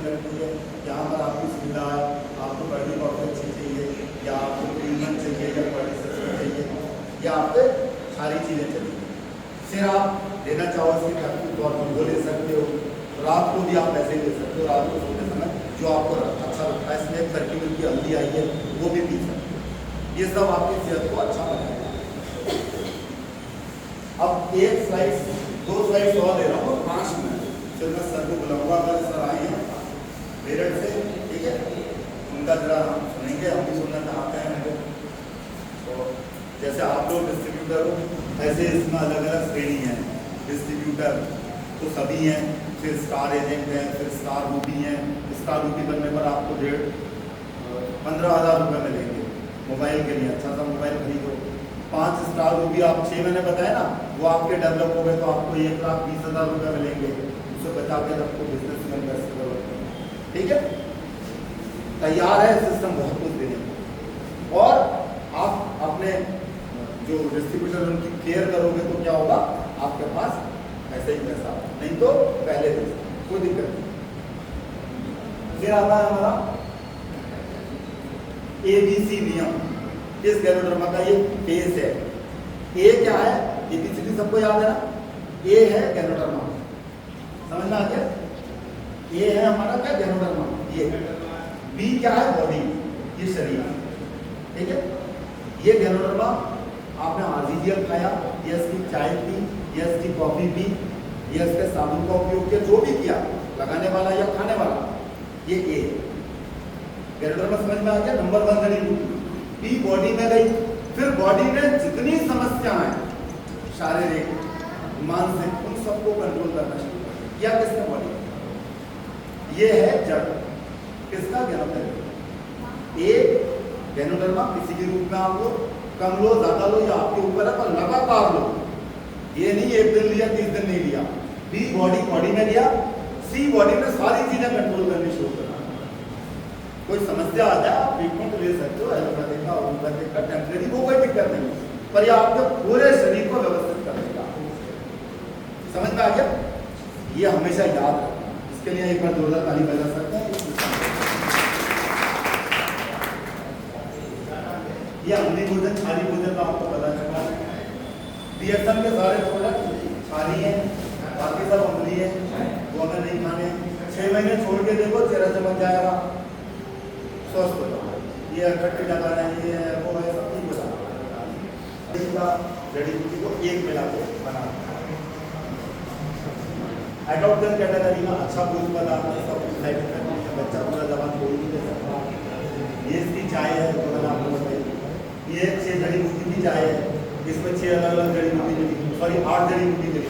करती है, यहाँ पर आपकी सुविधा है, आपको बड़ी कॉफी अच्छी चाहिए या आपको ट्रीटमेंट चाहिए या बड़ी सिस्टम चाहिए या आपको सारी चीज़ें चाहिए। फिर आप लेना चाहो इसकी खर्च तौर पर वो ले सकते हो, रात को भी आप ऐसे ले सकते हो, रात को सोते समय जो आपको अच्छा लगता है, इसमें 30 मिनट की हल्दी आई है वो भी पी सकते हो। ये सब आपकी सेहत को अच्छा बनाएगा। अब एक स्लाइड 2 स्लाइड और दे रहा हूँ 5 मिनट, फिर मैं सर को बुलाऊंगा। अगर सर आए हैं मेरठ से, ठीक है, उनका जरा हम सुनेंगे, हम भी सुनना चाहते हैं उनको। तो जैसे आप लोग डिस्ट्रीब्यूटर हो, ऐसे इसमें अलग अलग श्रेणी है। डिस्ट्रीब्यूटर तो सभी हैं, फिर स्टार एजेंट हैं, फिर स्टार रूपी हैं। स्टार रूपी बनने पर आपको 15,000 रुपये मिलेंगे मोबाइल के लिए। अच्छा सा मोबाइल खरीदो। 5 स्टार रूपी आप 6 महीने बताए ना, वो आपके डेवलप हो गए तो आपको 1,20,000 रुपये मिलेंगे। उससे बचा के आपको बिजनेस में इन्वेस्ट करो, ठीक है। तैयार है सिस्टम बहुत कुछ देने को। और आप अपने जो डिस्ट्रीब्यूटर उनकी केयर करोगे तो क्या होगा, आपके पास ऐसे ही पैसा, नहीं तो पहले दे, कोई दिक्कत नहीं। फिर आता है हमारा ABC नियम। इस गैनोडर्मा का ये फेस है। ए क्या है, एबीसीडी सबको याद है ना। ए है गैनोडर्मा, समझ में आ गया। ए है हमारा क्या, गैनोडर्मा। ये बी क्या है, बॉडी, ये शरीर, ठीक है। ये गैनोडर्मा आपने आर्टिफिशियल खाया, ये इसकी चाय पी, ये इसकी कॉफी पी, ये इसके साबुन का उपयोग किया, जो भी किया, लगाने वाला या खाने वाला, ये ए गैनोडर्मा समझ में आ गया। नंबर 1 जड़ी बूटी। बी बॉडी में गई, फिर बॉडी में जितनी समस्याएं शारीरिक मानसिक उन सबको कंट्रोल करना शुरू कर किया किसने, बॉडी। ये है जड़ किसका, गैनोडर्मा। एक गैनोडर्मा किसी भी रूप में आप लो, कम लो ज्यादा लो, या आपके ऊपर है, पर लगातार लो। ये नहीं 1 दिन लिया 30 दिन नहीं लिया। बी बॉडी में लिया, सी बॉडी में सारी चीजें कंट्रोल करनी शुरू करना। कोई समस्या आ जाए आप ट्रीटमेंट ले सकते हो, एलोपैथिक का, होम्योपैथिक का, टेम्परेरी, वो कोई दिक्कत नहीं, पर ये आपके पूरे शरीर को व्यवस्थित करेगा। समझ में आ गया। ये हमेशा याद रखना। इसके लिए एक बार जोरदार ताली बजा सकते हैं। ये अम्ली भोजन क्षारी भोजन का आपको पता चला। DSM के सारे प्रोडक्ट क्षारी हैं, बाकी सब अम्ली है, वो हमें नहीं खाने। 6 महीने छोड़ के देखो, चेहरा चमक जाएगा, स्वस्थ हो जाओ। ये खट्टी लगाना है, ये है, वो है, सब ठीक हो जाएगा। जड़ी बूटी को एक मिला के बना एडॉप्टर कैटेगरी में अच्छा भोजन पदार्थ है, सब साइड इफेक्ट नहीं है, बच्चा पूरा जबान कोई नहीं दे सकता। ये इसकी चाय है, तो मैंने आपको बताई। ये 6 जड़ी बूटी की चाय है, इसमें 6 अलग अलग जड़ी बूटी मिली, सॉरी 8 जड़ी बूटी मिली।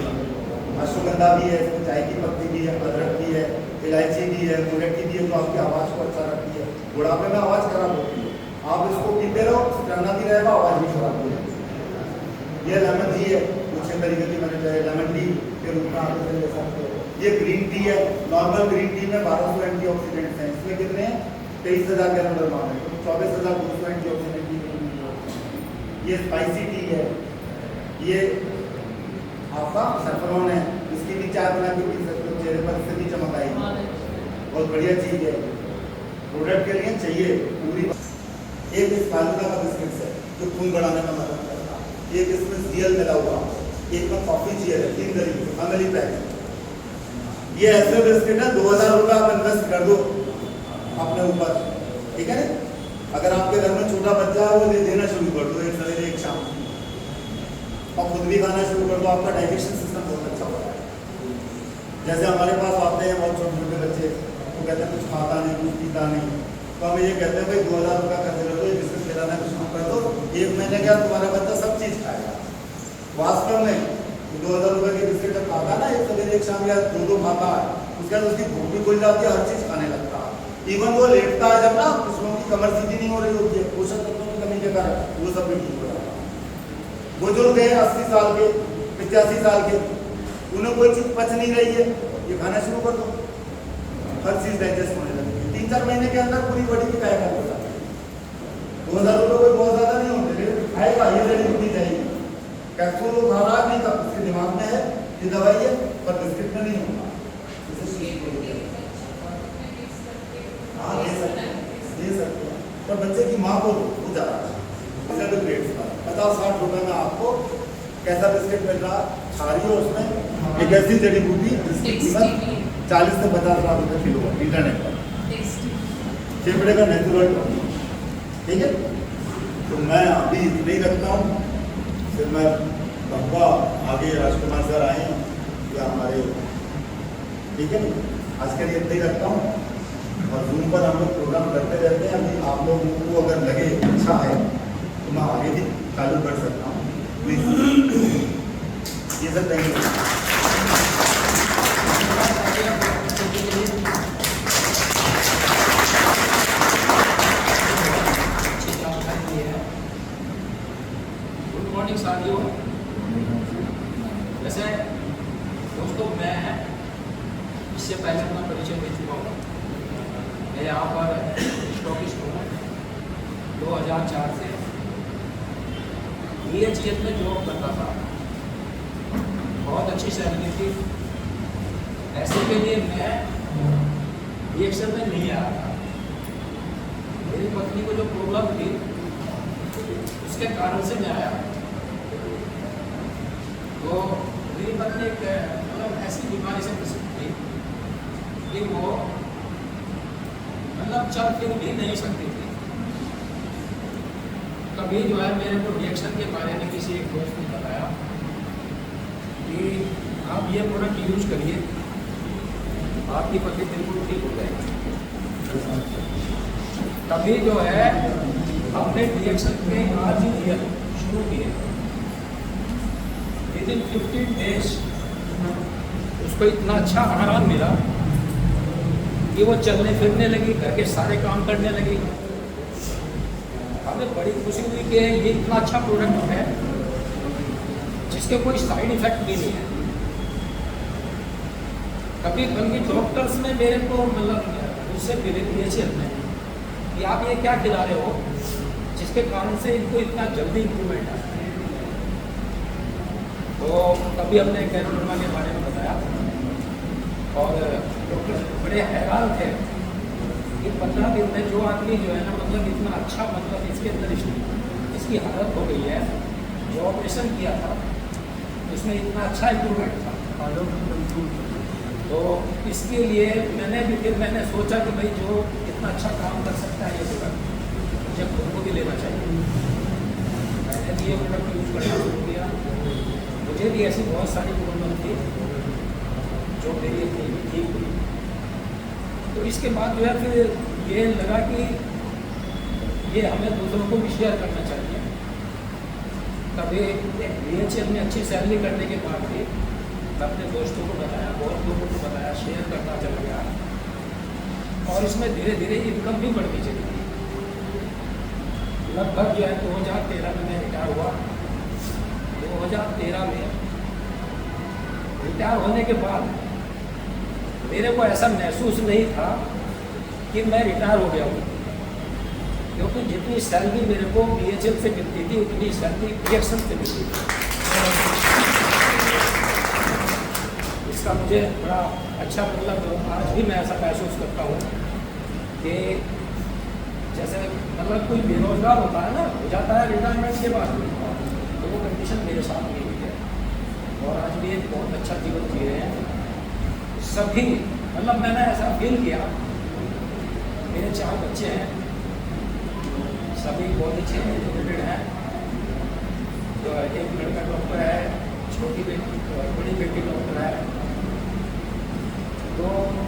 अश्वगंधा भी है, इसमें चाय की पत्ती भी है, अदरक भी है, इलायची भी है, मुलट्ठी भी है, जो आपकी आवाज़ को अच्छा रखती है। बुढ़ापे में आवाज़ खराब होती है, आप इसको पीते रहो, स्टैमिना भी रहेगा, आवाज़ भी खराब हो जाएगी। ये लेमन टी है, कुछ तरीके की मैंने चाहे लेमन टी के रूप में आप ले सकते हो। ये ग्रीन टी है, नॉर्मल ग्रीन टी में 1200 एंटीऑक्सीडेंट्स हैं, इसमें कितने हैं, 23,000 के अंदर मान है, 24,200 एंटीऑक्सीडेंट की। ये स्पाइसी टी है, ये आपका सैफरॉन है, इसकी भी चाय बना के पी सकते हो, चेहरे पर इससे भी चमक आएगी, बहुत बढ़िया चीज़ है। प्रोडक्ट के लिए चाहिए पूरी। एक इस फालूदा का बिस्किट है जो खून बढ़ाने में मदद करता है, एक इसमें CL मिला हुआ, एक में कॉफी चाहिए, 3 तरीके फैमिली पैक। ये ऐसे बिस्किट है, 2,000 रुपये आप इन्वेस्ट कर दो अपने ऊपर, ठीक है। अगर आपके घर में छोटा बच्चा है, वो देना शुरू कर दो, एक सवेरे एक शाम, और खुद भी खाना शुरू कर दो, आपका डाइजेशन सिस्टम बहुत अच्छा होता है। जैसे हमारे पास आते हैं बहुत छोटे छोटे बच्चे, वो कहते हैं कुछ खाता नहीं, कुछ पीता नहीं, तो हम ये कहते हैं भाई 2,000 रुपये खर्च कर दो, बिस्किट खिलाना शुरू कर दो, 1 महीने के बाद तुम्हारा बच्चा सब चीज़ खाएगा। वास्तव में 2,000 रुपये की बिस्किट जब खाता है ना, एक सवेरे एक शाम या 2 खाता है, उसके बाद उसकी भूख भी खुल जाती है, हर चीज़ खाने लगता है। इवन वो लेटता है जब ना, कुछ लोगों की कमर सीधी नहीं हो रही होती है पोषक तत्वों की कमी के कारण, वो सब भी ठीक हो जाता है। बुजुर्ग है 80 साल के, 85 साल के, उन्हें कोई चीज़ पच नहीं रही है, ये खाना शुरू कर दो, हर चीज़ डाइजेस्ट होने लगेगी। 3-4 महीने के अंदर पूरी बॉडी की काय हो जाती है। 2,000 रुपये कोई बहुत ज़्यादा नहीं होते, लेकिन खाएगा ये जड़ी बूटी चाहिए। कैप्सूल वो खा रहा नहीं था, उसके दिमाग में है ये दवाई है, पर बिस्किट में नहीं होगा। पर बच्चे की माँ को वो ज़्यादा अच्छा इधर ग्रेड्स का 50-60 रुपये में आपको कैसा बिस्किट मिल रहा, छारी हो उसमें एक ऐसी जड़ी बूटी जिसकी कीमत 40 से 50 लाख रुपये किलो है इंटरनेट पर, फेफड़े का नेचुरल टॉनिक, ठीक है। तो मैं अभी इतना ही रखता हूँ, फिर मैं कहूँगा आगे राजकुमार सर आए हैं या हमारे, ठीक है। आज के लिए इतना ही रखता हूँ और जूम पर हम लोग प्रोग्राम करते रहते हैं। अभी आप लोगों को अगर लगे अच्छा है तो मैं आगे भी चालू कर सकता हूँ, प्लीज़। ये सब थैंक यू। साथियों, वैसे दोस्तों मैं इससे पहले अपना परिचय दे चुका हूँ। मैं यहाँ पर स्टॉकिस्ट हूँ 2004 से BHEL में जॉब करता था। बहुत अच्छी सैलरी थी, ऐसे के लिए मैं BHEL में नहीं आया था। मेरी पत्नी को जो प्रॉब्लम थी उसके कारण से मैं आया। तो मेरी पत्नी एक मतलब ऐसी बीमारी से ग्रसित थी कि वो मतलब चल फिर भी नहीं सकती थी। कभी जो है मेरे को रिएक्शन के बारे में किसी एक दोस्त ने बताया कि आप ये प्रोडक्ट यूज करिए, आपकी पत्नी बिल्कुल ठीक हो जाएगी। तभी जो है हमने रिएक्शन के आज ही शुरू किए। विदिन 15 डेज उसको इतना अच्छा आराम मिला कि वो चलने फिरने लगी, घर के सारे काम करने लगी। हमें बड़ी खुशी हुई कि ये इतना अच्छा प्रोडक्ट है जिसके कोई साइड इफेक्ट भी नहीं है। कभी कभी डॉक्टर्स ने मेरे को मतलब उससे मिले BHEL में कि आप ये क्या खिला रहे हो जिसके कारण से इनको इतना जल्दी इम्प्रूवमेंट आता है। तो कभी हमने कैरोडर्मा के बारे में बताया और डॉक्टर बड़े हैरान थे कि 15 दिन में जो आदमी जो है ना मतलब इतना अच्छा मतलब इसके अंदर इसकी हालत हो गई है। जो ऑपरेशन किया था उसमें इतना अच्छा इम्प्रूवमेंट था। तो इसके लिए मैंने सोचा कि भाई जो इतना अच्छा काम कर सकता है ये प्रोडक्ट मुझे खुद को भी लेना चाहिए। मैंने भी ये प्रोडक्ट यूज करना शुरू किया। मुझे भी ऐसी बहुत सारी प्रॉब्लम थी जो मेरी ठीक हुई। तो इसके बाद जो है फिर ये लगा कि ये हमें दूसरों को भी शेयर करना चाहिए। तभी BHEL में अच्छी सैलरी करने के बाद भी मैं अपने दोस्तों को बताया, बहुत लोगों को बताया, शेयर करता चला गया और इसमें धीरे धीरे इनकम भी बढ़ती चली गई। लगभग जो है 2013 में मैं रिटायर हुआ। 2013 में रिटायर होने के बाद मेरे को ऐसा महसूस नहीं था कि मैं रिटायर हो गया हूँ, क्योंकि जितनी सैलरी मेरे को BHEL से मिलती थी उतनी सैलरी BHEL से मिलती थी। इसका मुझे बड़ा अच्छा मतलब आज भी मैं ऐसा महसूस करता हूँ कि जैसे मतलब कोई बेरोजगार होता है ना, हो जाता है रिटायरमेंट के बाद, तो वो कंडीशन मेरे साथ नहीं हुई है और आज भी एक बहुत अच्छा जीवन जी रहे हैं सभी। मतलब मैंने ऐसा फील किया, मेरे 4 बच्चे हैं, सभी बहुत अच्छे एजुकेटेड हैं। तो एक लड़का डॉक्टर है, छोटी बेटी बड़ी बेटी डॉक्टर है, तो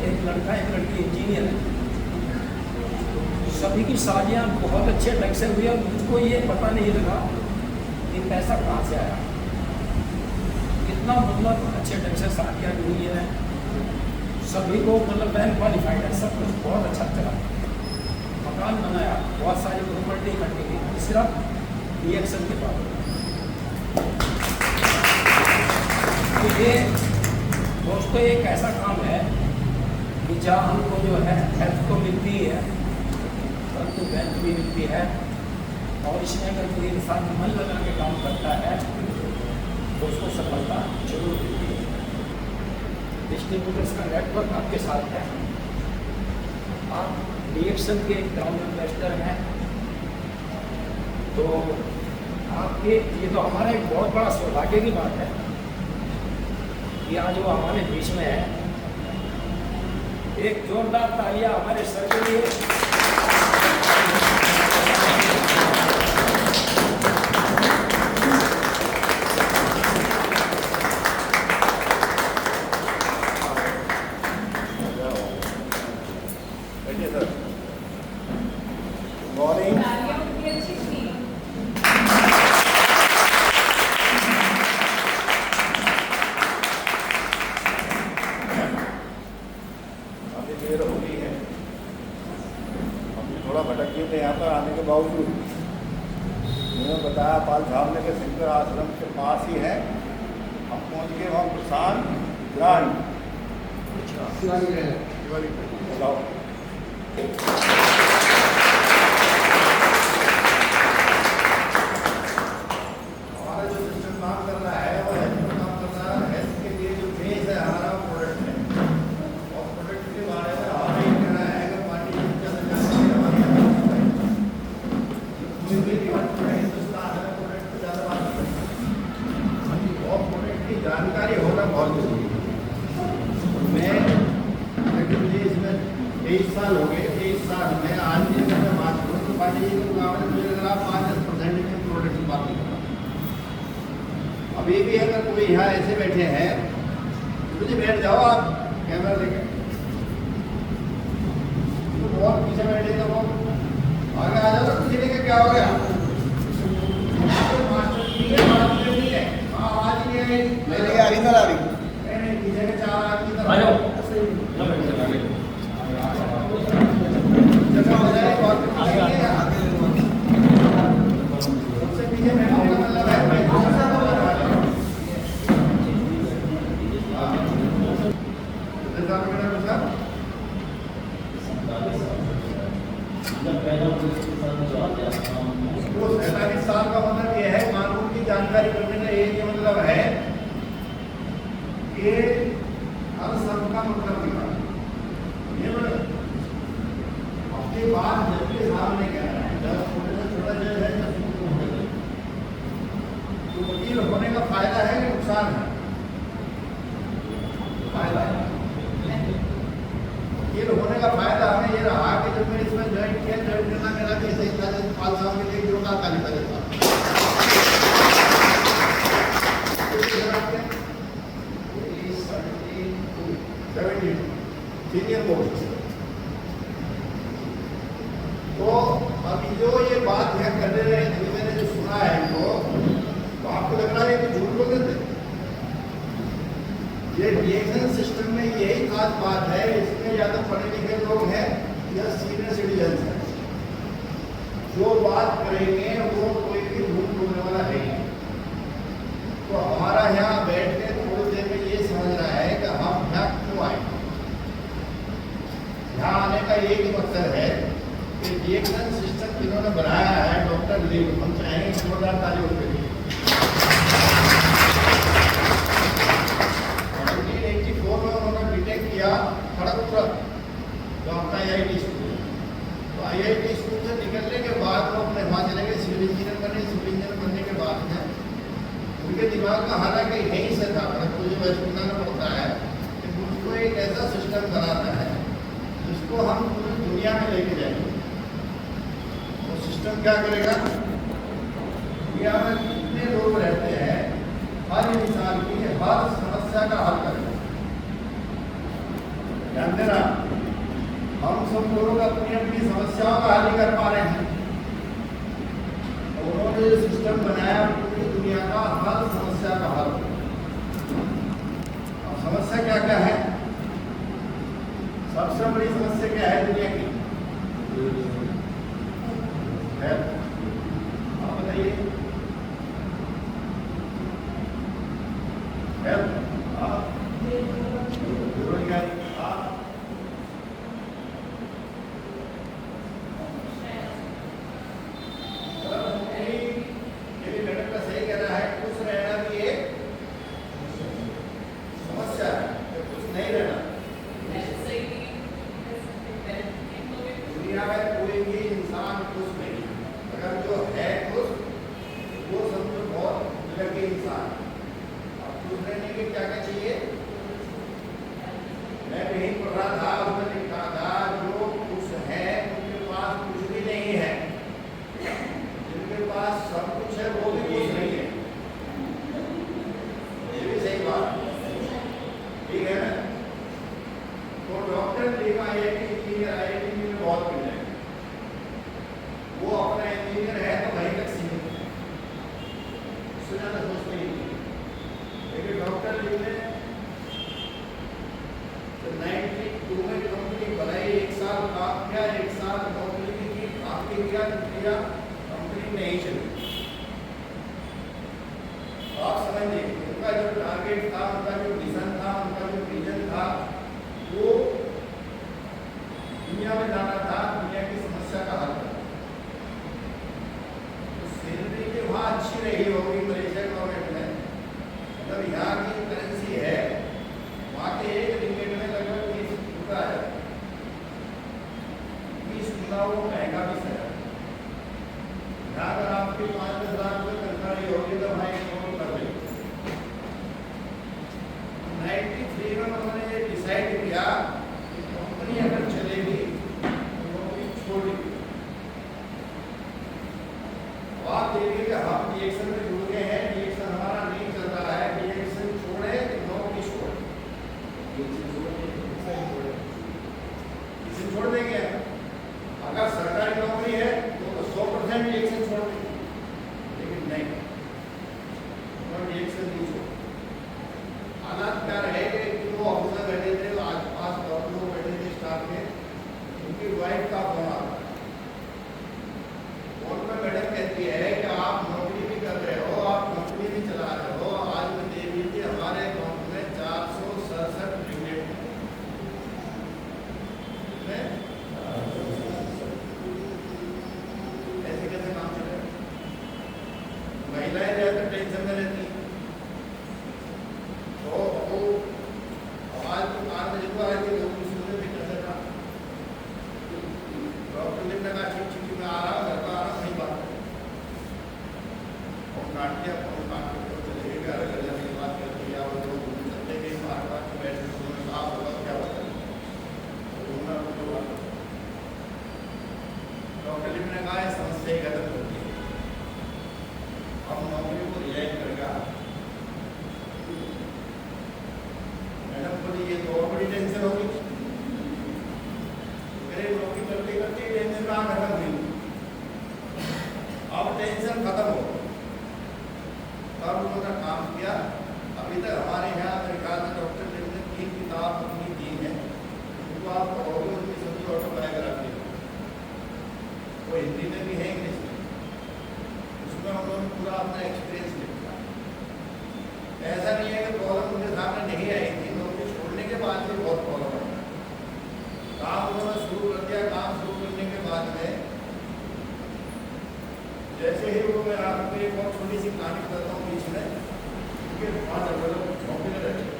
एक लड़का एक लड़की इंजीनियर है। सभी की शादियाँ बहुत अच्छे ढंग से हुई और मुझको ये पता नहीं लगा कि पैसा कहाँ से आया। कितना मतलब अच्छे ढंग से शादियाँ हुई है, सभी को मतलब वेल क्वालिफाइड है, सब कुछ बहुत अच्छा चला। मकान बनाया, बहुत सारी प्रॉपर्टी इकट्ठी की, सिर्फ BHEL के बाद। तो ये दोस्तों एक ऐसा काम है कि जहाँ हमको जो है हेल्प तो मिलती है परंतु वेल्थ भी मिलती है, और इसमें अगर कोई इंसान मन लगा के काम करता है तो उसको सफलता जरूर मिलती है। डिस्ट्रीब्यूटर्स का नेटवर्क आपके साथ है, आप BHEL के ग्राउंड इन्वेस्टर हैं, तो आपके ये तो हमारा एक बहुत बड़ा सौभाग्य की बात है कि आज वो हमारे बीच में है। एक जोरदार तालियां हमारे सर के लिए। देर हो गई है, हम थोड़ा भटक गए थे यहाँ पर आने के बावजूद। उन्होंने बताया पाल साहब ने कि शंकर आश्रम के पास ही है। हम पहुँच गए वहाँ प्रसान ग्रांड बताओ। हमारा जो सिस्टम काम कर रहा है वो हेल्थ में काम कर रहा है। हेल्थ के लिए जो बेस है हमारा प्रोडक्ट है, और प्रोडक्ट के बारे में हमारा ये कहना है कि पार्टी हिंदुस्तान है प्रोडक्ट पर ज़्यादा बात नहीं करती, और प्रोडक्ट की जानकारी होना बहुत जरूरी है। मैं इसमें 23 साल हो गए, 23 साल में आज भी अगर मैं बात करूँ तो पार्टी के मुकाबले मुझे लग रहा 5-10% के प्रोडक्ट की बात नहीं कर रहा। अभी भी अगर कोई यहाँ ऐसे बैठे हैं, मुझे बैठ जाओ आप कैमरा लेके, तो बहुत पीछे बैठे तो वो आगे आ जाओ, पीछे लेके क्या हो गया? मास्टर की है, मास्टर नहीं है, आवाज नहीं है, नहीं आ रही, इधर आ रही, नहीं पीछे के 4 आदमी इधर आ जाओ। वो 47 साल का मतलब ये है, कानून की जानकारी करने का ये मतलब है कि हर सबका मतलब निकाल ये अपनी बात जब के सामने कह रहा है, जब छोटे से छोटा जज है तो वकील होने का फायदा है कि नुकसान है? फायदा है। वकील होने का फायदा हमें ये रहा कि जब मैं इसमें ज्वाइन किया, ज्वाइन करना मेरा कैसे ही था, जैसे 5 साल के लिए जो का कार्य करेगा सीनियर मोस्ट। तो अभी जो ये बात है कर रहे हैं, अभी मैंने जो सुना है इनको, तो आपको लग रहा है कि झूठ बोल रहे थे। ये रिएक्शन सिस्टम में यही खास बात है, इसमें या तो पढ़े लिखे लोग हैं या सीनियर सिटीजन हैं। जो बात करेंगे वो कोई भी झूठ बोलने वाला नहीं। तो हमारा यहाँ बैठ के थोड़ी देर में ये समझ रहा है कि हम यहाँ क्यों आए। यहाँ आने का एक ही मकसद है कि रिएक्शन सिस्टम जिन्होंने बनाया है, डॉक्टर लीव, हम चाहेंगे जोरदार ताली उनके लिए। 1984 में उन्होंने बीटेक किया खड़गपुर, जो अपना IIT स्कूल। तो IIT स्कूल से निकलने के बाद वो अपने वहाँ चले गए सिविल इंजीनियर बनने। सिविल इंजीनियर बनने के बाद में उनके दिमाग में हालांकि यहीं से था, खड़गपुर जो वेस्टर्न में पड़ता है, कि मुझको एक ऐसा सिस्टम बनाना है जिसको हम पूरी दुनिया में लेके जाएंगे। वो सिस्टम क्या करेगा? दुनिया में कितने लोग रहते हैं, हर इंसान की हर समस्या का हल करेगा। ध्यान देना, हम सब लोग अपनी अपनी समस्याओं का हल नहीं कर पा रहे हैं। उन्होंने जो सिस्टम बनाया पूरी दुनिया का हर समस्या का हल। अब समस्या क्या क्या है? सबसे बड़ी समस्या क्या है दुनिया की? आप बताइए। बेरोजगारी। मैडम का सही कहना है, खुश रहना भी एक समस्या है, खुश नहीं रहना। दुनिया में कोई भी इंसान खुश नहीं, अगर जो है खुश ट्रेनिंग के क्या क्या चाहिए? मैं कहीं पढ़ रहा था, उसमें लिखा था जो कुछ है उनके पास कुछ भी नहीं है, जिनके पास सब कुछ है वो भी कुछ नहीं है। ये भी सही बात ठीक है ना? तो डॉक्टर लेगा IIT में बहुत मिल जाएगा, वो अपना इंजीनियर है तो वहीं तक सीमित है, उससे ज़्यादा सोचते ही नहीं। लेकिन डॉक्टर लिखने तो 92 में कंपनी बनाई, 1 साल काम किया, 1 साल नौकरी की, काम किया, कंपनी नहीं चली। आप समझिए उनका जो टारगेट था, उनका जो विजन था, उनका जो विजन था, वो दुनिया में जाना था, दुनिया की समस्या का हल करना। तो सैलरी की वहाँ अच्छी रही होगी मलेशिया गवर्नमेंट में, मतलब यहाँ की करेंसी है, वहाँ के एक रिंगिट में लगभग 20 रुपया है, 20 गुना वो महंगा भी है। यहाँ अगर आपकी 5-10 लाख रुपये तनख्वाह रही होगी तो वहाँ एक करोड़ कर देगी। 93 में उन्होंने ये डिसाइड किया कि कंपनी अगर चलेगी तो नौकरी छोड़ेगी। आप देखिए कि हम रिएक्शन में जुड़ गए हैं, रिएक्शन हमारा नहीं चल रहा है, रिएक्शन छोड़े कि नौकरी छोड़े, रिएक्शन छोड़ देंगे। अगर सरकारी नौकरी है तो 100% रिएक्शन छोड़ देंगे, लेकिन नहीं, रिएक्शन नहीं छोड़। हालात क्या रहे कि वो ऑफिसर बैठे थे, आज 5 लोग बैठे थे स्टाफ में, उनकी वाइफ का फोन आता है, फोन पर मैडम कहती है कि आप नौकरी भी कर रहे हो, आप कंपनी भी चला रहे हो, आज में दे दीजिए हमारे अकाउंट में 467 रिंगिट है। ऐसे कैसे काम चलेगा? महिलाएं ज्यादा टेंशन में रहती हैं, तो वो आवाज तो कान में जब आई थी लोग सुनने भी कैसे था। डॉक्टर ने कहा ठीक मैं आ रहा हूँ, घर पर आ रहा हूँ, नहीं बात और काट दिया, फोन काट के चले गए, घर जाने की बात कर दिया, वो लोग चलते गए, बार बैठ के साफ होगा क्या होता है। डॉक्टर ने कहा समस्या ही खत्म हो गई, हम नौकरी को रिजाइन करेगा। मैडम बोली ये तो और बड़ी टेंशन होगी, मेरे नौकरी करते करते टेंशन कहाँ खत्म हुई, अब टेंशन खत्म हो। तब उन्होंने काम किया। अभी तक हमारे यहाँ मेरे ख्याल में डॉक्टर ने 3 किताब अपनी दी है, उनको आप पढ़ोगे, उनकी सभी ऑटोबायोग्राफी, वो हिंदी में भी है, इंग्लिश में, उसमें उन्होंने पूरा अपना एक्सपीरियंस लिखा। ऐसा नहीं है कि प्रॉब्लम उनके सामने नहीं आई थी, नौकरी छोड़ने के बाद भी बहुत प्रॉब्लम है। काम उन्होंने शुरू कर दिया, काम शुरू करने के बाद में जैसे ही वो मैं आपको एक बहुत छोटी सी कहानी बताता हूँ बीच में, क्योंकि 5 अलग मौके रहते हैं।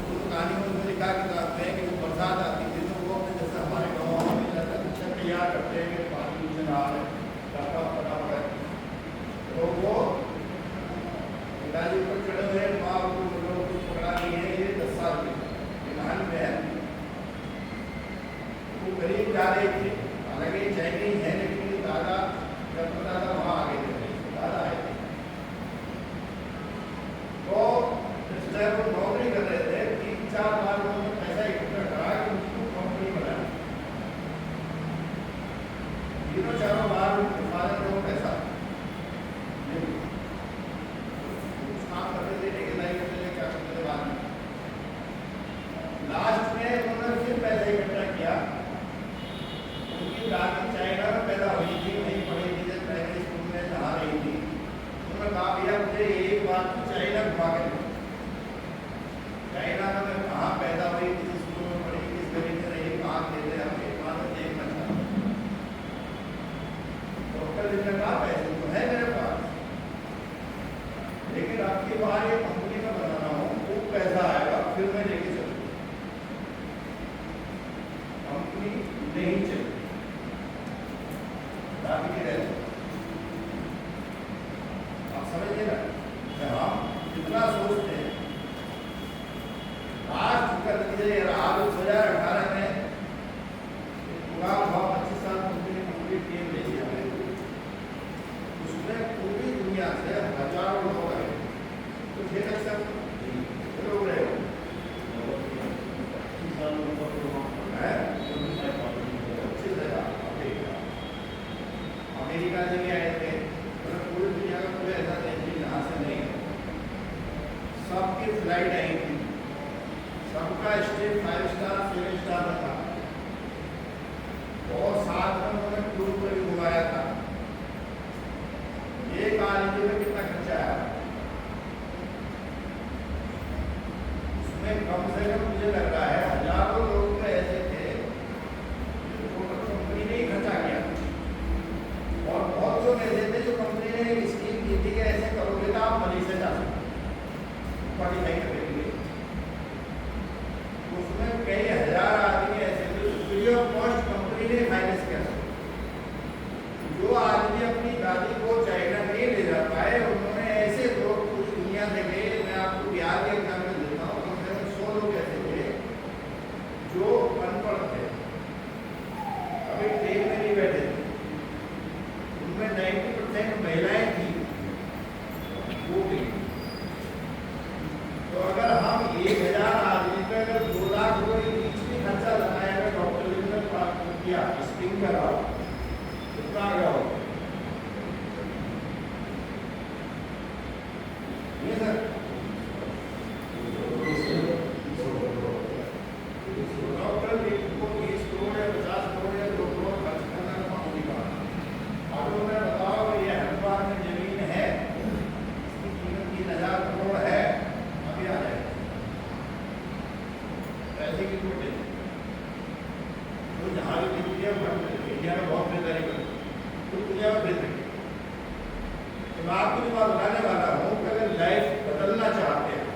तो कहानी में उन्होंने लिखा किताब में कि वो बरसात आती थी तो वो अपने जैसे हमारे गाँव में जाकर अच्छा तैयार करते हैं कि पानी नीचे ना आए, फटाफट, तो वो पिताजी पर चढ़े हुए, माँ को पकड़ा नहीं है, ये 10 साल की कहानी में है। वो गरीब जा रही थी, हालांकि चाइनीज है, लेकिन दादा जब दादा वहाँ आगे थे, दादा आए थे, तो इस तरह वो नौकरी कर रहे थे, 3-4 बार उन्होंने पैसा इकट्ठा करा कि उनको कंपनी बनाई, 3-4 बार उनके फादर को पैसा कुछ काम करते थे, ठेकेदारी करते थे, क्या करते थे बाद में। लास्ट में उन्होंने फिर पैसा इकट्ठा किया। उनकी दादी चाइना में पैदा हुई थी, नहीं पढ़ी थी, जब प्राइमरी स्कूल में पढ़ा रही थी। उन्होंने कहा भैया मुझे एक बार तो चाइना घुमा के दो, चाइना में मैं कहाँ पैदा हुई, किस स्कूल में पढ़ी, किस गली में रही, कहाँ खेलते, हम एक बार में देखना चाहते। डॉक्टर ने कहा पैसे तो है मेरे पास, लेकिन आपकी बार ये कंपनी में बनाना हो, वो पैसा आएगा फिर मैं लेके चलूँ, कंपनी नहीं चली। आप समझिए ना, हम कितना किया, स्प्रिंग लगाओ, कितना आ गया हो ये सर डॉक्टर को 20 करोड़ या 50 करोड़ या 2 करोड़ खर्च करना का मामूली बात है। और उन्होंने बताओ कि ये हरिद्वार में जमीन है, इसकी कीमत 3000 करोड़ है, अभी आ जाएगा पैसे की कोई तो जहाँ भी इंडिया में बहुत बेहतरी कर तो दुनिया में बेहतरी। तो मैं आपको जो बात बताने वाला हूँ कि अगर लाइफ बदलना चाहते हैं,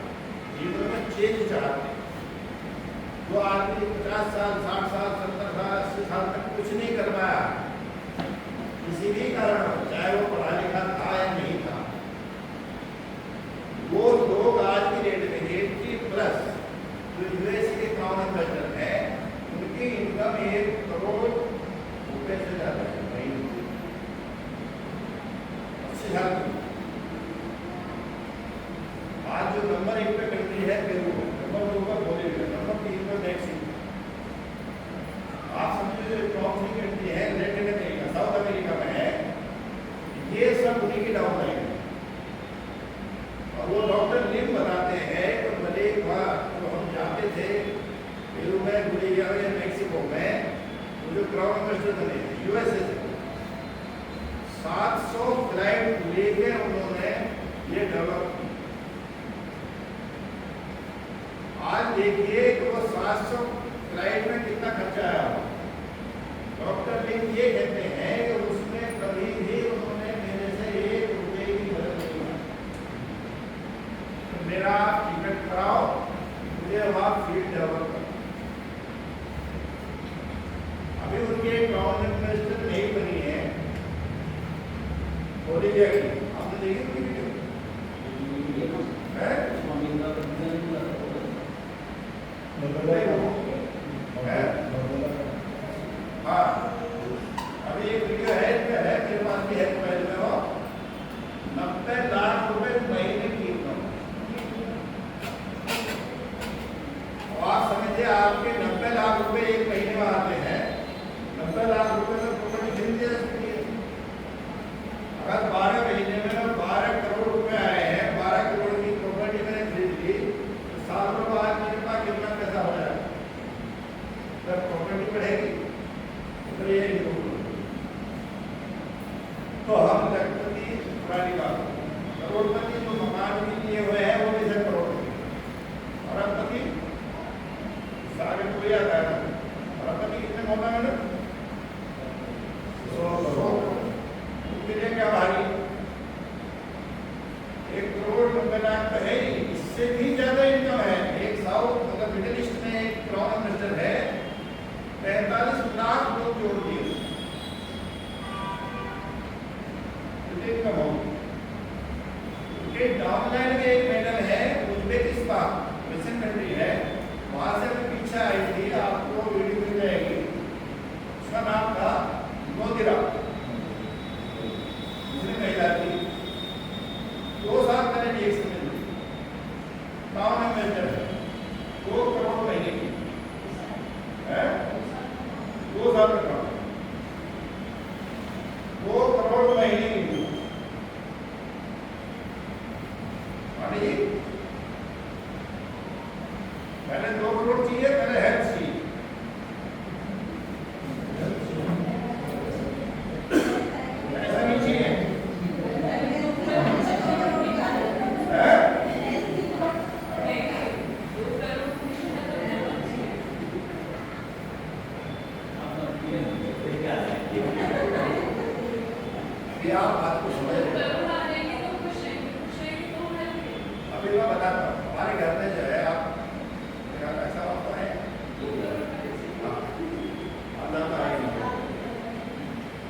जीवन में चेंज चाहते हैं, जो आदमी 50 साल 60 साल 70 साल 80 साल तक कुछ नहीं कर पाया किसी भी कारण हो, चाहे वो पढ़ा लिखा था या नहीं था, वो लोग आज की डेट में 80+ जो यूएस के क्राउन एम्बेसडर है, उनकी इनकम 1 करोड़ रुपए से ज्यादा है महीने। 80,000 आज जो नंबर 1 पे कंट्री है पेरू, नंबर 2 पर बोलीविया, नंबर 3 पर मैक्सिको। आप समझिए जो टॉप 3 कंट्री है लैटिन अमेरिका, साउथ अमेरिका में है, ये सब उन्हीं की डाउन लाइन है। और वो डॉक्टर लिम बताते हैं कि भले वहाँ जो हम जाते थे पेरू में, बोलीविया में, मैक्सिको में, वो जो क्राउन एम्बेसडर बने यूएसए से 700 फ्लाइट लेके उन्होंने ये डेवलप की। आज देखिए कि वो 700 फ्लाइट में कितना खर्चा आया। डॉक्टर लिम ये कहते हैं कि उसमें कभी भी उन्होंने मेरे से 1 रुपये की मदद नहीं की। तो मेरा टिकट कराओ, मुझे वहाँ फील्ड डेवलप करो। अभी उनके क्राउन एम्बेसडर नहीं बनी है बोलीविया की, आपने देखी उनकी वीडियो है? हाँ, अभी एक वीडियो है, मेरे पास भी है मोबाइल में, वो 90 लाख रुपए महीने की इनकम। आप समझिए आपके 90 लाख रुपए एक महीने में आते हैं, 90 लाख रुपए में प्रॉपर्टी खरीद जा सकती है। अगर 12 महीने में 12 करोड़ रुपए आए हैं, 12 करोड़ की प्रॉपर्टी मैंने खरीद ली, तो सालों बाद मेरे पास कितना पैसा हो जाएगा? जब प्रॉपर्टी बढ़ेगी तो ये तो हम लखपति पुरानी बात, करोड़पति जो मकान भी लिए हुए हैं वो भी 1 करोड़, अरबपति आगे कोई आता है ना, अरबपति कितने होता है ना 100 करोड़, उनके लिए क्या भारी 1 करोड़ 90 लाख तो है ही, इससे भी ज्यादा इनकम है। एक साउथ मतलब मिडिल ईस्ट में एक क्राउन एम्बेसडर है, 45 लाख लोग जोड़ दिए इनकम होगी। उनके डाउनलाइन में एक मेडल है, उज्बेकिस्तान वेस्टर्न कंट्री है, वहां से मैं पीछे आई थी, आपको वीडियो मिल जाएगी, उसका नाम था मोदिरा, मुस्लिम महिला थी, 2 साल मैंने रिएक्शन में दी, क्राउन एम्बेसडर 2 करोड़ महीने की है, 2 साल में 2 करोड़ महीने की पहले 2 करोड़ चाहिए, पहले हेल्थ चाहिए, ऐसा नहीं चाहिए अभी आप बात को समझ रहे हैं। अभी मैं बताता हूँ, हमारे घर में जो है आप ऐसा होता है,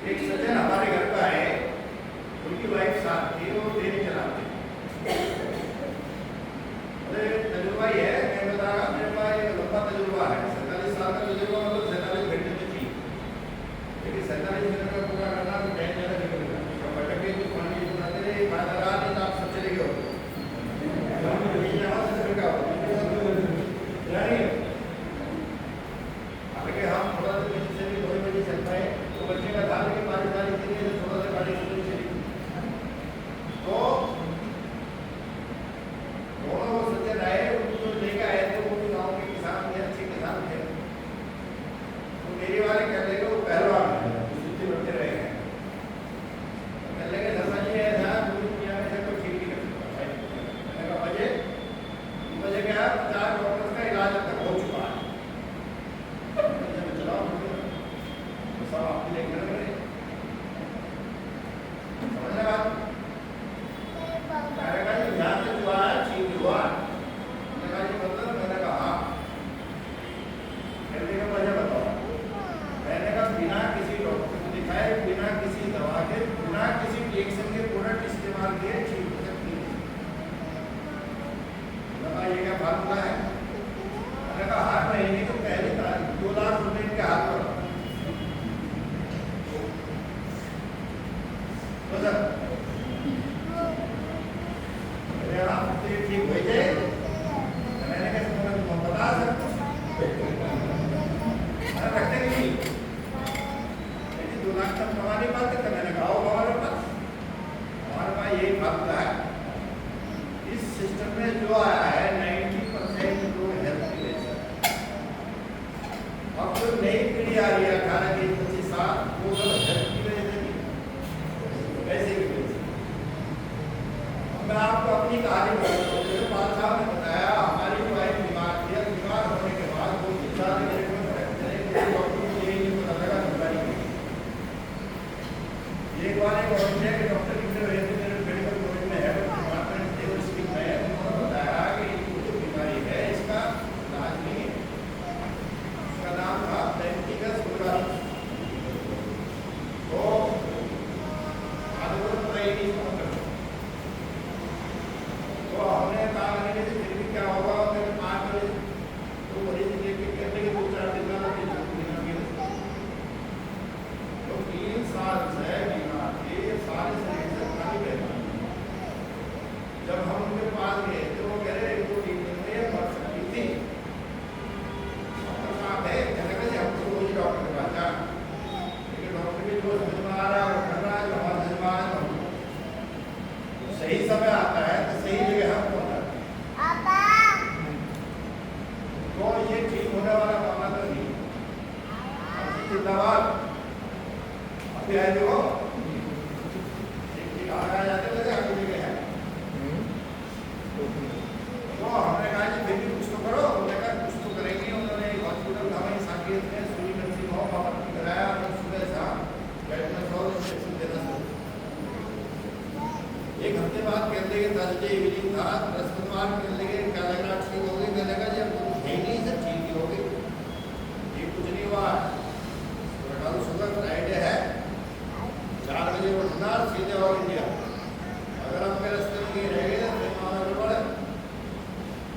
एक सज्जन हमारे घर का है, उनकी वाइफ साथ थी, वो डेयरी चलाते तजुर्बा ही है, मैं बता रहा मेरे पास एक लंबा तजुर्बा है, 47 साल का तजुर्बा, मतलब 47 घंटे में थी, लेकिन 47 घंटे का पूरा करना तो टाइम ज़्यादा निकलेगा, तो भटके तो पानी बनाते रहे, बात रात आप सब चले गए हो नई पीढ़ी आ रही है 18 की 25 साल, वो सब हेल्थ की वजह से नहीं, वैसे की वजह से। मैं आपको अपनी कहानी बताता हूँ। मेरे पाल साहब ने बताया हमारी वाइफ बीमार थी, और बीमार होने के बाद वो चिंता मेरे को डॉक्टर को यही नहीं पता लगा बीमारी की। एक बार एक ऑर्डिनरी के डॉक्टर की तरफ रहते मेरे मेडिकल कॉलेज में हेड ऑफ डिपार्टमेंट थे, उसकी मैं उन्होंने बताया कि ये जो बीमारी है इसका इलाज नहीं है। उसका नाम था पेंटिकस फुलगारिस। तो आदमी को नहीं समझ, तो हमने कहा कि फिर भी क्या होगा, फिर 5 बजे तो मरीज लेके कहते कि 2-4 दिन का तो 3 साल से बीमार थे, सारे शरीर से खाली बैठा। जब हम उनके पास गए तो वो कह रहे 1-2 दिन में मर सकती थी। डॉक्टर साहब है कहने लगे हम तो रोज डॉक्टर के पास जा, लेकिन डॉक्टर भी जो समझ में आ रहा है वो कर रहा है, जो हमारे समझ में आ रहा है सही समय आता है तो सही जगह हम पहुंच जाते हैं। तो ये ठीक होने वाला मामला तो नहीं। जिंदाबाद अभी आए जो ठीक आ जाते थे आगे लेके हैं। तो हमने कहा कि फिर भी कुछ तो करो, उन्होंने कहा कुछ तो करेंगे। उन्होंने एक हॉस्पिटल हमारी साकेत में सूरी नर्सिंग होम वहाँ भर्ती कराया, और सुबह शाम बैठना और इंजेक्शन देना शुरू। एक हफ्ते बाद कहते हैं थर्सडे इवनिंग था, बृहस्पतिवार कहने लगे क्या लग रहा ठीक हो गई। कहने लगा जब है नहीं सर ठीक ही हो गई, ये कुछ नहीं हुआ। कल सुबह फ्राइडे है, 4 बजे उठना सीधे और इंडिया। अगर हम मेरे रास्ते में नहीं रह गए तो हमारा गड़बड़ है।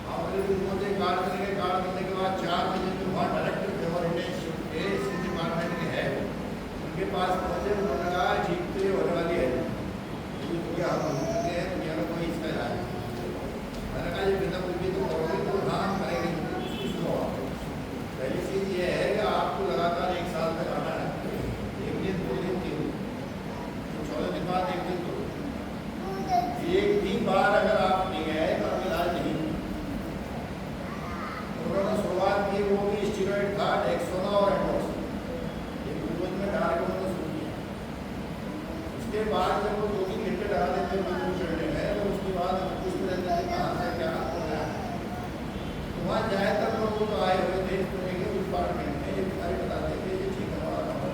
हमारे दिन मुझे कार्ड करेंगे, कार्ड करने के बाद 4 बजे जो वहाँ डायरेक्टर थे और इंडियन डिपार्टमेंट के है उनके पास पहुँचे। उन्होंने कहा ठीक तो ये होने वाली है, दुनिया में कोई इसका इलाज। मैंने कहा ये बिना कुछ भी तो करोगे, तो हाँ हम करेंगे कुछ तो। पहली चीज़ ये है कि आपको लगातार 1 साल तक आना है, 1 दिन 2 दिन 3 दिन, 14 दिन बाद 1 दिन 2 दिन, एक भी बार अगर आप नहीं गए तो आप इलाज नहीं। उन्होंने शुरुआत की, वो भी स्टीरॉइड था, डेक्सोना और एंडोक्स, ये ग्लूकोज में डाल के उन्होंने शुरू किया। उसके बाद जब वो 2-3 घंटे डाल देते ग्लूकोज चढ़ने में, तो उसके बाद पूछते रहते थे कहाँ से क्या हो रहा है। तो वहाँ जाए तक लोग तो आए हुए थे इस तरह के डिपार्टमेंट में, ये सारे बताते थे ये ठीक है हमारा काम।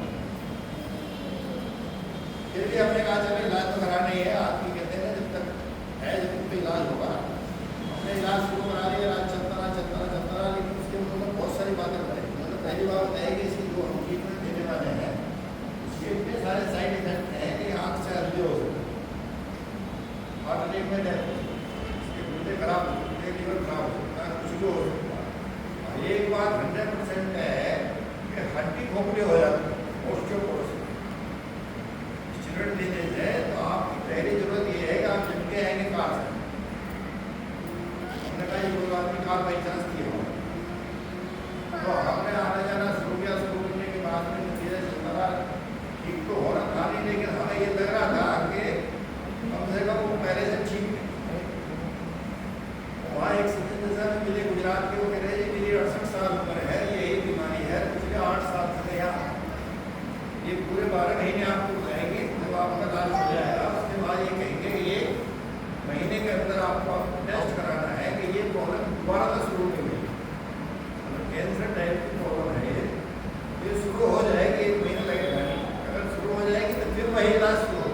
फिर भी हमने कहा चलो इलाज तो कराना ही है, आदमी कहते हैं जब तक है जब तक तो इलाज होगा। हमने इलाज शुरू करा लिया, इलाज चलता रहा, लेकिन उसके उन्होंने बहुत सारी बातें बताई। उन्होंने पहली बात बताई कि इसकी जो हम ट्रीटमेंट देने वाले हैं उसके इतने सारे साइड इफेक्ट हैं कि आँख से अर्ली हो सकते, हार्ट अटैक में डेथ हो सकती, इसके गुर्दे खराब हो सकते, लीवर खराब हो सकता है, कुछ भी हो सकता है। और एक बात 100% है कि हड्डी खोखली हो जाती है, ऑस्टियोपोरोसिस। स्टीरॉइड देने से तो आपकी पहली जरूरत ये है कि आप झटके आएंगे कार से। हमने कहा ये कोई आदमी कार बाई चांस किया हो, तो हमने आना जाना शुरू किया। शुरू करने के बाद में धीरे चलता रहा, ठीक तो हो रहा था नहीं, लेकिन हमें ये लग रहा था कि कम से कम वो पहले से ठीक है। वहाँ एक सचिन सर मिले गुजरात के, वो कह रहे हैं मेरी 68 साल उम्र है, यही बीमारी है, पिछले 8 साल से यहाँ ये पूरे 12 महीने आपको कहेंगे जब आपका इलाज हो जाएगा। उसके बाद ये कहेंगे कि 1 महीने के अंदर आपको टेस्ट कराना है कि ये प्रॉब्लम दोबारा से शुरू नहीं हुई। मतलब कैंसर टाइप की प्रॉब्लम है, ये शुरू हो जाएगी 1 महीने लगेगा नहीं, अगर शुरू हो जाएगी तो फिर वही इलाज शुरू हो,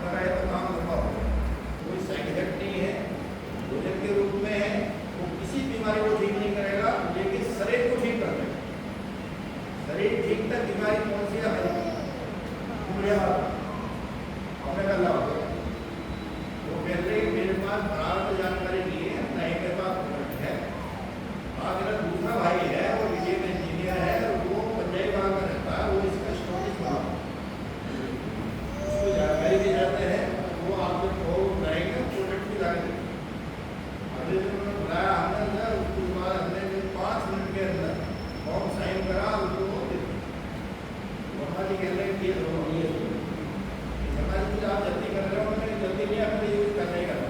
तो काम लंबा हो। कोई साइड इफेक्ट नहीं है, भोजन के रूप में है, वो किसी बीमारी को ठीक नहीं करेगा, लेकिन शरीर को ठीक कर देगा। शरीर ठीक तक बीमारी कौन सी है, हमें कर ला वो कहते हैं मेरे पास बराबर जानकारी नहीं है, नहीं मेरे पास है। मेरा दूसरा भाई है, वो विजय में इंजीनियर है, वो पंजाबी बाग में रहता है, वो इसका स्टोरेज बना, उसको जानकारी दी जाते हैं, वो आप जब वो बनाएंगे प्रोडक्ट भी लाएंगे। अभी जब उन्होंने बुलाया हमने, उसके बाद हमने 5 मिनट के अंदर फॉर्म साइन करा, उसको जी कह रहे हैं कि ये जरूरी है, हमारी चीज आप जल्दी कर रहे हो, मैंने जल्दी नहीं आपने यूज करना ही करना।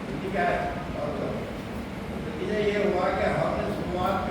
जल्दी क्या है, और नतीजा ये हुआ कि हमने शुरुआत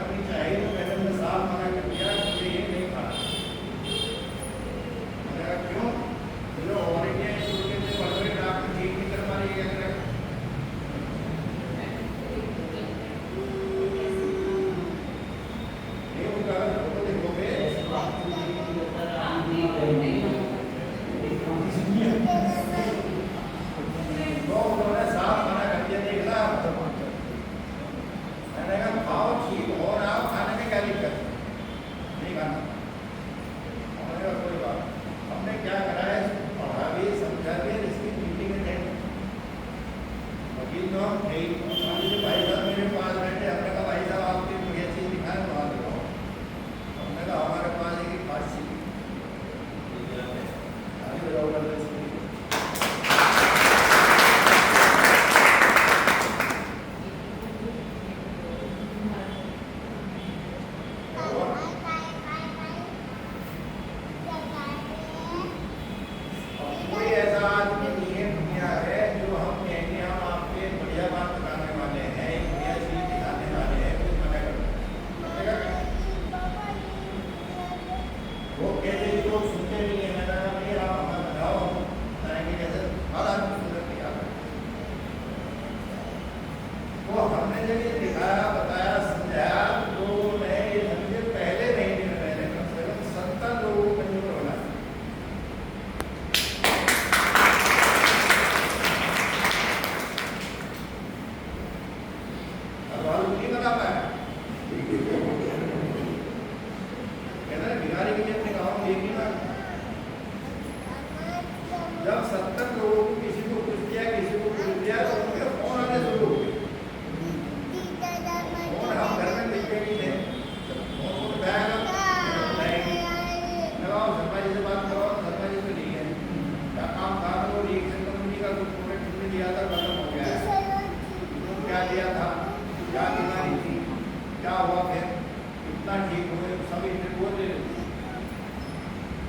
इतना ठीक हो गए सभी रिपोर्ट ले लेते।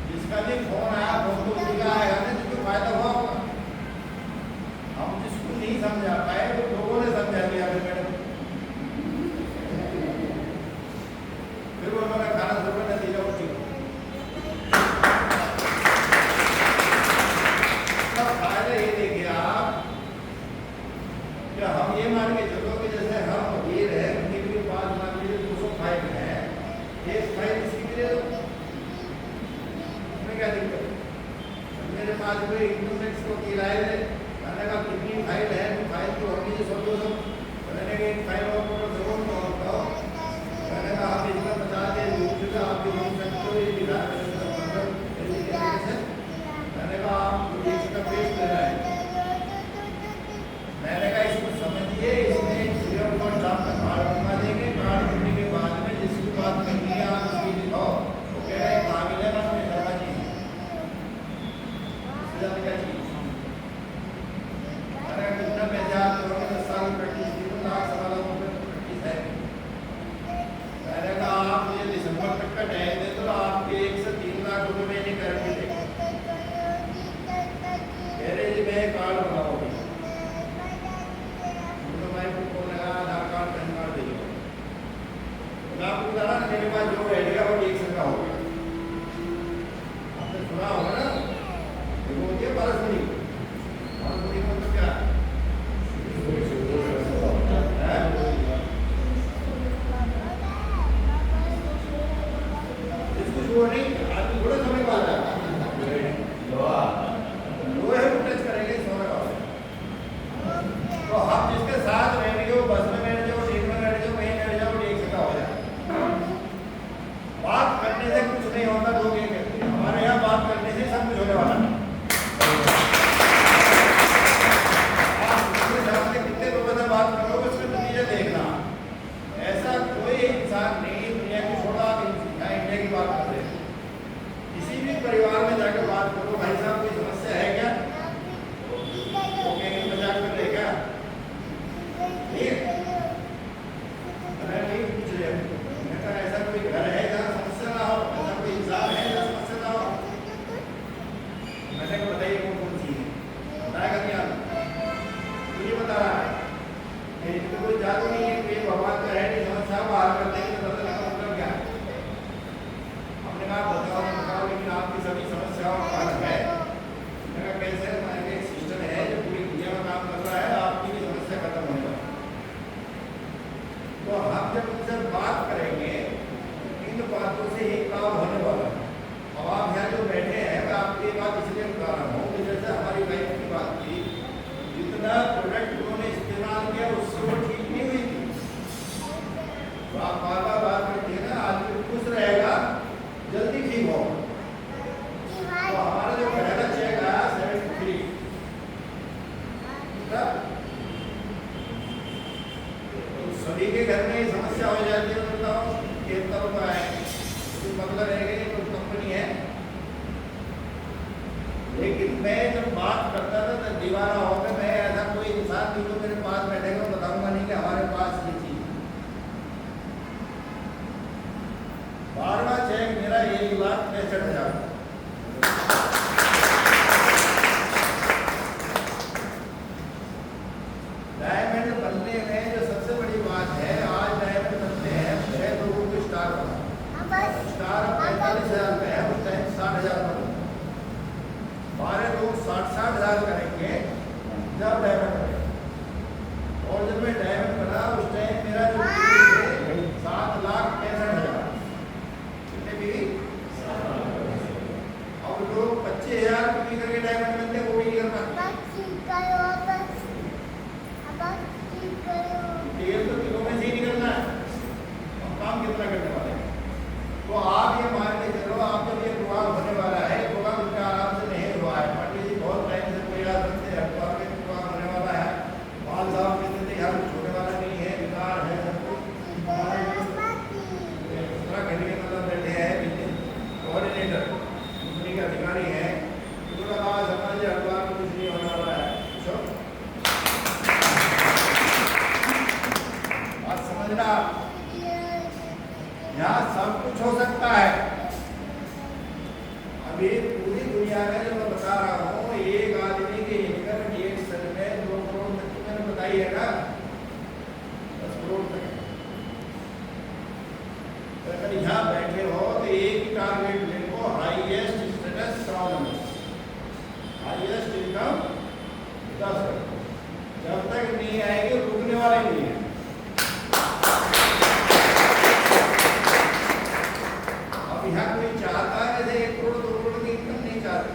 जिसका भी फोन आया फोन तो उसी का आएगा ना जिसको फायदा हुआ होगा। हम जिसको नहीं समझा पाए तो लोगों ने समझा दिया मैडम, फिर उन्होंने खाना जरूर नतीजा उठी। इसका फायदा ये देखिए आप, हम ये मान के चलो कि जैसे हम वकील है, वकील के पास मान लीजिए 200 फाइल है, एक फाइल इसकी के लिए इसमें क्या दिक्कत है? मेरे पास कोई इनकम टैक्स को वकील आए थे, मैंने कहा कितनी फाइल है, तो फाइल तो होगी जो सब मैंने कहा एक फाइल और जरूर बताओ। मैंने कहा आप इतना बता दें दूसरे आप भी हो सकते हो, ये विधान मैंने कहा आप इसका पेश ले रहे हैं। मैंने कहा इसको समझिए, इसमें फ्री ऑफ कॉस्ट आपका कार्ड बनवा देंगे, कार्ड बनने के बाद में जिसकी बात करनी है आप उसकी दिखाओ, वो कह रहे हैं काबिल है ना हमें करना चाहिए, क्या चाहिए। मैंने कहा कितना पैसा आप करोगे, 10 साल की प्रैक्टिस की तो लाख सवा लाख रुपये प्रैक्टिस है। मैंने कहा आप मुझे दिसंबर तक का टाइम दे दो, आपके 1 से 3 लाख रुपये महीने करके देंगे। कह रहे जी मैं कार्ड बनाऊंगी, आधार कार्ड पैन कार्ड दे दो। आपको बता रहा मेरे पास जो आइडिया वो 1 से का होगा। आपने सुना होगा ना, वो होती है पारस्परिक। पारस्परिक मतलब क्या है? इसको जोड़ नहीं, आदमी थोड़ा समय बाद आता है। लोहे को टच करेंगे सोना का। तो हम जिसके साथ बैठ गए, बस में बैठ जाओ, ट्रेन में बैठ जाओ, कहीं बैठ जाओ, 1 से का हो जाए। बात करने से कुछ नहीं होता, लोग ये कहते हैं। हमारे यहाँ बात करने से सब कुछ होने वाला है। आप दूसरे शब्द से कितने लोगों से बात करोगे उसके नतीजे देखना। ऐसा कोई इंसान नहीं दुनिया की, छोड़ा इंडिया की बात कर रहे हैं, किसी भी परिवार में जाकर बात करो, भाई साहब कोई समस्या है क्या, वो कहेंगे मजाक कर रहे क्या, नहीं पूछ रहे। ऐसा कोई घर है जहाँ समस्या ना हो, ऐसा कोई इंसान है जहाँ समस्या ना हो। मैंने कहा बताइए वो कौन सी है, बताएगा क्या? ये बता रहा है इसमें कोई जादू नहीं है, कोई भगवान का है नहीं, समस्या बाहर कर देंगे तो बताने का मतलब क्या है? हमने कहा बताओ, लेकिन आपकी सभी समस्याओं का हल है। मैंने कहा कैसे? मैंने एक सिस्टम है जो पूरी दुनिया में काम कर रहा है, आपकी भी समस्या खत्म होने वाली। तो हम जब उनसे बात करेंगे इन बातों से एक काम होने वाला है। अब आप यहाँ जो बैठे हैं, मैं आपकी बात इसलिए बता रहा हूँ कि जैसे हमारी वाइफ की बात की, जितना प्रोडक्ट उन्होंने इस्तेमाल किया उससे वो ठीक नहीं हुई थी। तो आप बार बार बात करती है ना, आदमी खुश रहेगा, जल्दी ठीक हो। तो हमारा जो पहला चेक आया 73, सभी के घर में समस्या हो जाती है। बताओ कितना रुपया है, मतलब रहेगा ये कोई कंपनी है। लेकिन मैं जब बात करता था तो दीवाना होकर, मैं ऐसा कोई इंसान नहीं जो मेरे पास बैठेगा बताऊंगा नहीं कि हमारे पास ये चीज। 12वां चेक मेरा 1,65,000। डायमंड बनने में जो सबसे बड़ी बात है, आज डायमंड बनते हैं 6 लोगों को स्टार बना। स्टार 45,000 पे है, उस टाइम 60,000 बना। 12 लोग 60,000 करेंगे जब डायमंड बने। और जब मैं डायमंड बना उस टाइम मेरा जो 7,65,000। कितने बीवी? यहाँ सब कुछ हो सकता है। अभी पूरी दुनिया में जो मैं बता रहा हूँ, एक आदमी के इनकम एक साल में 2 करोड़ तक की मैंने बताई है ना, 10 करोड़ तक। तो अगर यहाँ बैठे हो तो एक ही टारगेट ले लो, highest status 100 number, highest income 10 crore. जब तक नहीं आएगी रुकने वाले नहीं है। अब यहाँ कोई चाहता है जैसे 1 करोड़ 2 करोड़ की इनकम नहीं चाहता,